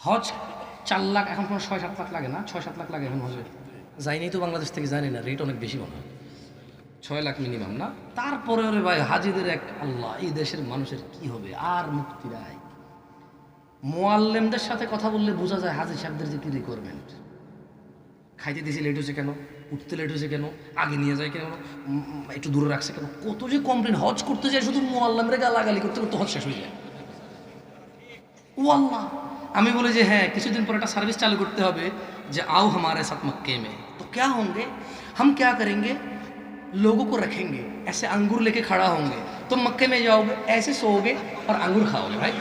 হজ 4 লাখ, এখন কোনো 6-7 লাখ লাগে না, 6-7 লাখ লাগে এখন হজে। যাইনি তো বাংলাদেশ থেকে, জানি না, রেট অনেক বেশি মনে হয়, 6 লাখ মিনিমাম না। তারপরে ওরে ভাই হাজিদের এক আল্লাহ, এই দেশের মানুষের কি হবে আর মুক্তি নাই। মোয়াল্লেমদের সাথে কথা বললে বোঝা যায় হাজি সাহেবদের যে কি রিকোয়ারমেন্ট। খাইতে দিয়েছে লেট হয়েছে কেন, উঠতে লেট হয়েছে কেন, আগে নিয়ে যায় কেন, একটু দূরে রাখছে কেন, কত যে কমপ্লেন। হজ করতে যায় শুধু মোয়াল্লামরে গালাগালি করতে করতে হজ শেষ হয়ে যায়। ও আল্লাহ, আমি বলি যে হ্যাঁ কিছুদিন পর একটা সার্ভিস চালু করতে হবে যে आओ हमारे साथ मक्के में, तो क्या होंगे, हम क्या करेंगे, लोगों को रखेंगे, ऐसे अंगूर लेके खड़ा होंगे, तुम मक्के में जाओगे, ऐसे सोओगे और अंगूर खाओगे भाई,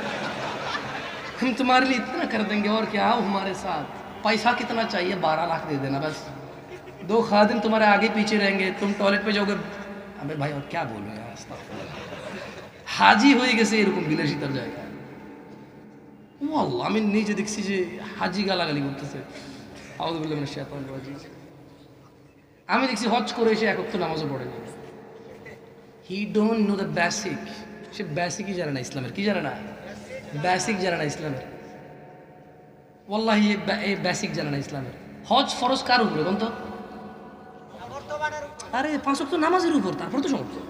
हम तुम्हारे लिए इतना कर देंगे और क्या, आओ हमारे साथ, पैसा कितना चाहिए, 12 लाख दे देना बस, 2 खादिम तुम्हारे आगे पीछे रहेंगे, तुम टॉयलेट पे जाओगे। अबे भाई और क्या बोलूँ यार, হাজি হয়ে গেছে এরকম বিলাসিতার জায়গা। ও আল্লাহ, আমি নিজে দেখছি যে হাজি গালাগালি করতেছে, আউযুবিল্লাহি মিনাশ শাইতানির রাজিম। আমি দেখছি হজ করে এসে এক ওয়াক্ত নামাজও পড়ে না। He don't know the basic. সে বেসিকই জানে না ইসলামের। কি জানে না? বেসিক জানে না ইসলামের। ওয়াল্লাহি এই বেসিক জানে না ইসলামের। হজ ফরজ কার উপরে বলতো? আরে 5 ওয়াক্ত নামাজের উপর, তারপর তো সমস্যা।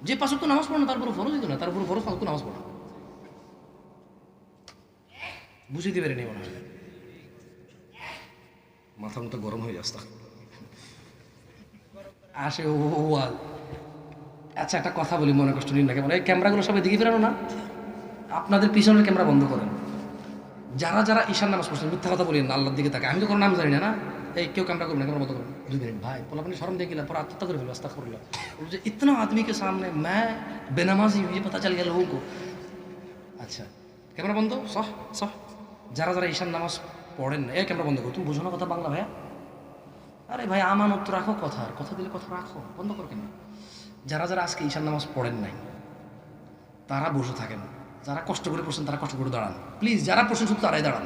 যে 5 ওয়াক্ত নামাজ পড়ে না তারপরে ফরজই তো না, তারপরে ফরজ 5 ওয়াক্ত নামাজ পড়ে। বুঝিতে পারিনি মনে হয়, মাথা মতো গরম হয়ে যাচ্ছে আসে ও। আচ্ছা একটা কথা বলি, মনে কষ্ট নিন না কেমন, এই ক্যামেরাগুলো সবাই দিকে ফেরানো না, আপনাদের পিছনের ক্যামেরা বন্ধ করেন। যারা যারা ঈশান নামাজ পড়ছেন মিথ্যা কথা বলেন না, আল্লাহর দিকে তাকে, আমি তো কোনো নাম জানি না, না এই কেউ ক্যামেরা করবেন না, ক্যামেরা বন্ধ করেন। 2 মিনিট ভাই, পোলাপানি শরম দিয়ে গেলাম, পরে আত্মহত্যা করে ফেলো, আস্তাগফিরুল্লাহ। যে ইতনা আদমি কে সামনে मैं बेनमाजी ये पता चल गया लोगों को। আচ্ছা ক্যামেরা বন্ধ, সহ সহ। যারা যারা ঈশান নামাজ পড়েন না, এই ক্যামেরা বন্ধ করো। তুমি বোঝো না কথা বাংলা ভাইয়া? আরে ভাই আমানত রাখো, কথা দিলে কথা রাখো, বন্ধ করো কেন? যারা যারা আজকে ঈশান নামাজ পড়েন নাই তারা বসে থাকেন, যারা কষ্ট করে পড়ছেন তারা কষ্ট করে দাঁড়ান প্লিজ। যারা পড়ছেন শুধু তারাই দাঁড়ান,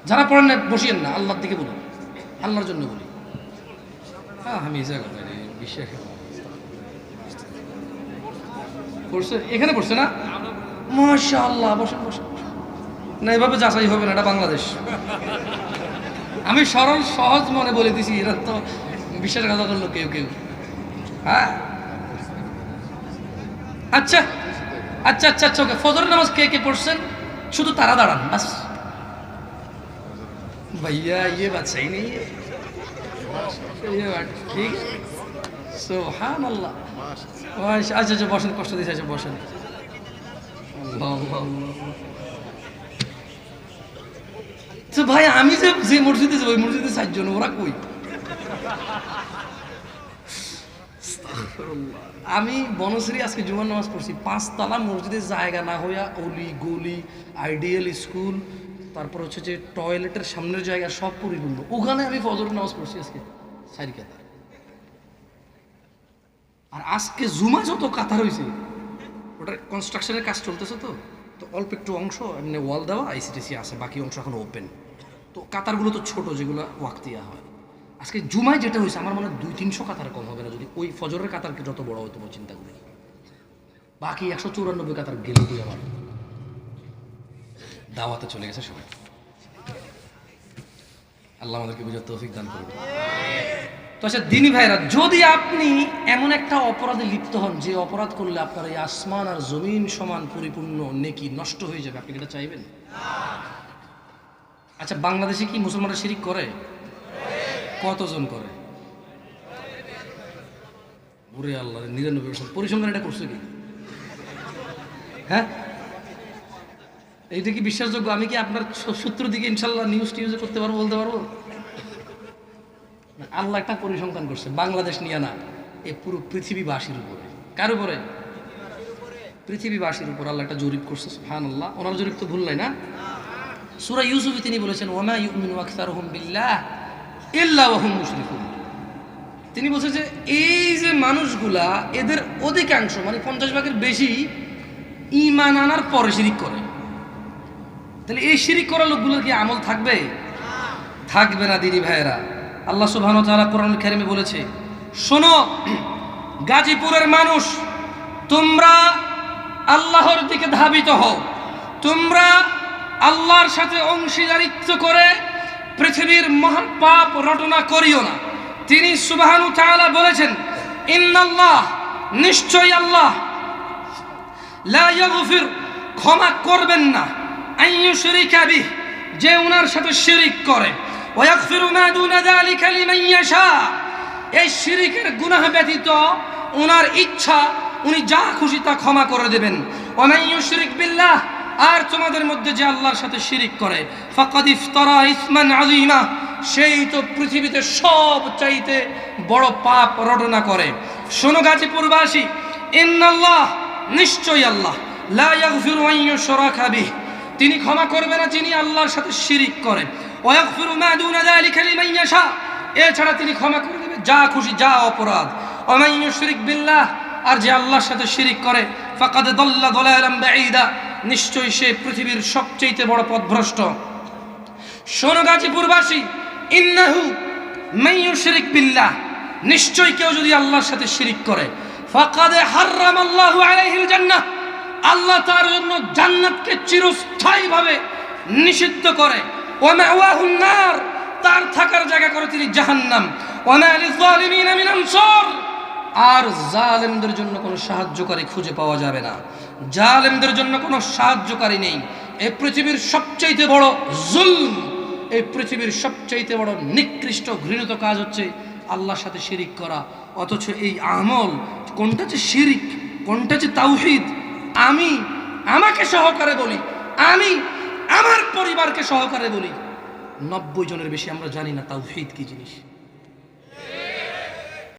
যারা পড়েন না বসিয়েন না, আল্লাহর দিকে বলুন, আল্লাহর জন্য বলি। হ্যাঁ আমি এই জায়গা বিশ্বাস পড়ছে, এখানে পড়ছে না, মাশাআল্লাহ, বসেন বসেন। না এভাবে যাচাই হবে না, এটা বাংলাদেশ। আমি সরল সহজ মনে বলে দিছি, এরা তো বিশ্বাসঘাতক করলো কেউ কেউ। হ্যাঁ আচ্ছা আচ্ছা আচ্ছা আচ্ছা, ওকে। ফজরের নামাজ কে কে পড়ছেন শুধু তারা দাঁড়ান বাস। ভাইয়া ये बात सही नहीं है, ये बात ठीक। সুবহানাল্লাহ। আচ্ছা আচ্ছা বসেন, কষ্ট দিয়েছে, আচ্ছা বসেন। তো ভাই আমি যে মসজিদে যাবো ওই মসজিদে 4 জন, ওরা কই? আমি বনশ্রী আজকে জুমার নামাজ পড়ছি, 5 তলা মসজিদের জায়গা না হইয়া অলি গলি, আইডিয়াল স্কুল, তারপর হচ্ছে যে টয়লেটের সামনের জায়গা সব পরিপূর্ণ, ওখানে আমি ফজরের নামাজ পড়ছি আজকে 4 কাতার। আর আজকে জুমা যত কাতার হয়েছে ওটার কনস্ট্রাকশনের কাজ চলতেছে, তো অল্প একটু অংশ এমনি ওয়াল দেওয়া আইসিটিসি আছে, বাকি অংশ এখন ওপেন। তো কাতারগুলো তো ছোট, যেগুলো ওয়াক্তিয়া হয়। আজকে জুমায় যেটা হয়েছে আমার মনে হয় 200-300 কাতার কম হবে না, যদি ওই ফজরের কাতারকে যত বড় হতো চিন্তা করি। বাকি 194 কাতার গেল তুই আমার দাওয়াতে চলে গেছে সবাই। আল্লাহ আমাদেরকে বুঝার তৌফিক দান করুন। তো আচ্ছা দিনী ভাইরা, যদি আপনি এমন একটা অপরাধে লিপ্ত হন যে অপরাধ করলে আপনার এই আসমান আর জমিন সমান পরিপূর্ণ নেকি নষ্ট হয়ে যাবে, আপনি এটা চাইবেন? আচ্ছা বাংলাদেশে কি মুসলমানরা শিরিক করে? কতজন করে? ওরে আল্লাহ, 99%। পরিসংখ্যান এটা করছে কি? হ্যাঁ এইটা কি বিশ্বাসযোগ্য? আমি কি আপনার সূত্র দিকে ইনশাল্লাহ নিউজ টিউজে করতে পারবো, বলতে পারবো? আল্লাহ একটা পরিসংখ্যান করছে, বাংলাদেশ নিয়ে না, এই পুরো পৃথিবীবাসীর উপরে। কার উপরে? পৃথিবীবাসীর উপর আল্লাহ একটা জরিপ করছে। সুবহানাল্লাহ, ওনার জরিপ তো ভুল নাই না? সূরা ইউসুফে তিনি বলেছেন ওয়ামা ইউমিনু আকসারুহুম বিল্লাহ ইল্লা ওয়া হুম মুশরিকুন। তিনি বলছেন যে এই যে মানুষগুলা, এদের অধিকাংশ মানে 50 ভাগের বেশি ঈমান আনার পরে শিরিক করে। তাহলে এই শিরিক করা লোকগুলোর কি আমল থাকবে? থাকবে না দিনী ভাইয়েরা। আল্লাহ সুবহানাহু ওয়া তাআলা কোরআনুল কারীমে বলেছে, শোনো গাজীপুরের মানুষ, তোমরা আল্লাহর দিকে ধাবিত হও, তোমরা আল্লাহর সাথে অংশীদারিত্ব করে পৃথিবীর মহাপাপ রটনা করিও না। তিনি সুবহানাহু ওয়া তাআলা বলেছেন, ইন্নাল্লাহ, নিশ্চয়ই আল্লাহ, লা ইয়াগফির, ক্ষমা করবেন না, আন ইউশরিকা বিহি, যে উনার সাথে শিরিক করে, ওয়া ইয়াগফিরু মা দুনা যালিকা লিমান ইয়াশা, এই শিরিকের গুনাহ ব্যতীত উনার ইচ্ছা উনি যা খুশি তা ক্ষমা করে দেবেন। ওয়া মান ইউশরিক বিল্লাহ, আর তোমাদের মধ্যে যে আল্লাহর সাথে শিরিক করে, ফাকাদ ইফতারা ইসমান আযীমা, সেই তো পৃথিবীতে সব চাইতে বড় পাপ রটনা করে। শোনো গাজীপুরবাসী, ইন্নাল্লাহ, নিশ্চয়ই আল্লাহ, লা ইয়াগফিরু আন ইউশরাকা বিহি, তিনি ক্ষমা করবে না যিনি আল্লাহর সাথে শিরিক করে, ওয়া ইয়াগফিরু মা দুনা যালিকা লিমান ইয়াশা, এছাড়া তিনি ক্ষমা করে দেবে যা খুশি যা অপরাধ। ওয়া মান ইউশরিক বিল্লাহ, আর যে আল্লাহর সাথে শিরিক করে, ফাকাদ দাল্লা দালালান বাঈদা, নিশ্চয়ই সে পৃথিবীর সবচেয়ে বড় পথভ্রষ্ট। শোনো গাজীপুরবাসী, ইন্নাহু মান ইউশরিক বিল্লাহ, নিশ্চয়ই কেউ যদি আল্লাহর সাথে শিরিক করে, ফাকাদ হারামাল্লাহু আলাইহিল জান্নাহ, আল্লাহ তার জন্য জান্নাতকে চিরস্থায়ীভাবে নিষিদ্ধ করে। ওয়া মাওয়াহুন নার, তার থাকার জায়গা করে তিনি জাহান্নাম। ওয়া মা লিয-যালিমিনা মিন আনসার, আর জালেমদের জন্য কোনো সাহায্যকারী খুঁজে পাওয়া যাবে না। জালেমদের জন্য কোনো সাহায্যকারী নেই। এই পৃথিবীর সবচাইতে বড় জুলম, এই পৃথিবীর সবচাইতে বড় নিকৃষ্ট ঘৃণিত কাজ হচ্ছে আল্লাহর সাথে শিরিক করা। অথচ এই আমল, কোনটা যে শিরিক, কোনটা যে তাওহীদ, আমি আমাকে সহকারে বলি, আমি আমার পরিবারকে সহকারে বলি, 90 জনের বেশি আমরা জানি না তাওহীদ কি জিনিস।